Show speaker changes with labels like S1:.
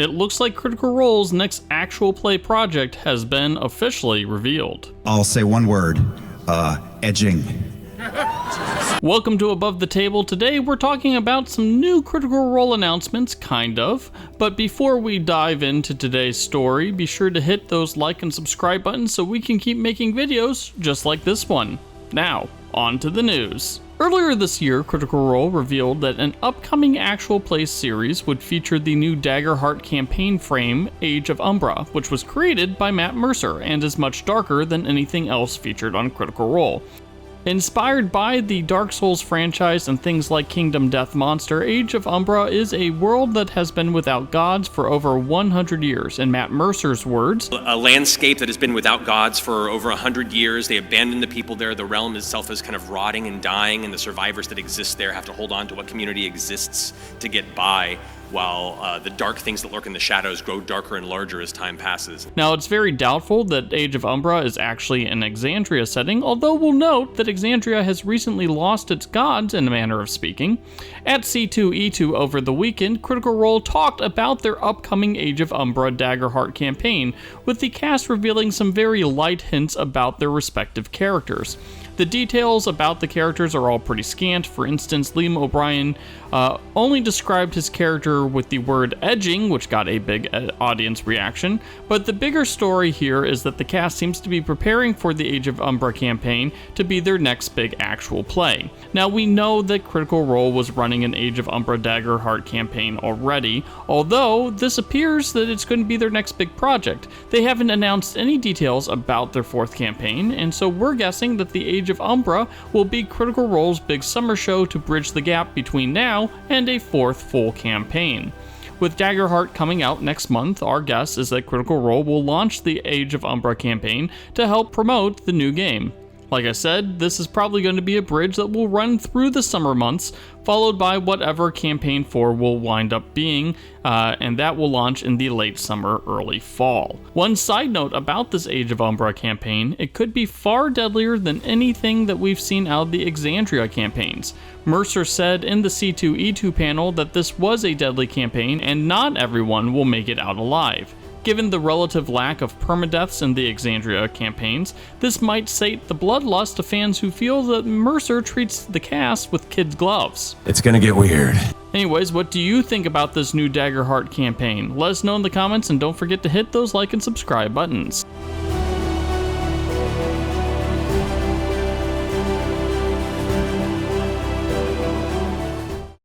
S1: it looks like Critical Role's next actual play project has been officially revealed.
S2: I'll say one word, edging.
S1: Welcome to Above the Table. Today we're talking about some new Critical Role announcements, kind of. But before we dive into today's story, be sure to hit those like and subscribe buttons so we can keep making videos just like this one. Now, on to the news. Earlier this year, Critical Role revealed that an upcoming actual play series would feature the new Daggerheart Campaign frame, Age of Umbra, which was created by Matt Mercer and is much darker than anything else featured on Critical Role. Inspired by the Dark Souls franchise and things like Kingdom Death Monster, Age of Umbra is a world that has been without gods for over 100 years. In Matt Mercer's words,
S3: a landscape that has been without gods for over 100 years. They abandoned the people there. The realm itself is kind of rotting and dying, and the survivors that exist there have to hold on to what community exists to get by, while the dark things that lurk in the shadows grow darker and larger as time passes.
S1: Now, it's very doubtful that Age of Umbra is actually an Exandria setting, although we'll note that Exandria has recently lost its gods, in a manner of speaking. At C2E2 over the weekend, Critical Role talked about their upcoming Age of Umbra Daggerheart campaign, with the cast revealing some very light hints about their respective characters. The details about the characters are all pretty scant. For instance, Liam O'Brien only described his character with the word edging, which got a big audience reaction. But the bigger story here is that the cast seems to be preparing for the Age of Umbra campaign to be their next big actual play. Now, we know that Critical Role was running an Age of Umbra Daggerheart campaign already, although this appears that it's going to be their next big project. They haven't announced any details about their fourth campaign, and so we're guessing that the Age of Umbra will be Critical Role's big summer show to bridge the gap between now and a fourth full campaign. With Daggerheart coming out next month, our guess is that Critical Role will launch the Age of Umbra campaign to help promote the new game. Like I said, this is probably going to be a bridge that will run through the summer months, followed by whatever Campaign 4 will wind up being, and that will launch in the late summer, early fall. One side note about this Age of Umbra campaign, it could be far deadlier than anything that we've seen out of the Exandria campaigns. Mercer said in the C2E2 panel that this was a deadly campaign and not everyone will make it out alive. Given the relative lack of permadeaths in the Exandria campaigns, this might sate the bloodlust of fans who feel that Mercer treats the cast with kid gloves.
S4: It's gonna get weird.
S1: Anyways, what do you think about this new Daggerheart campaign? Let us know in the comments, and don't forget to hit those like and subscribe buttons.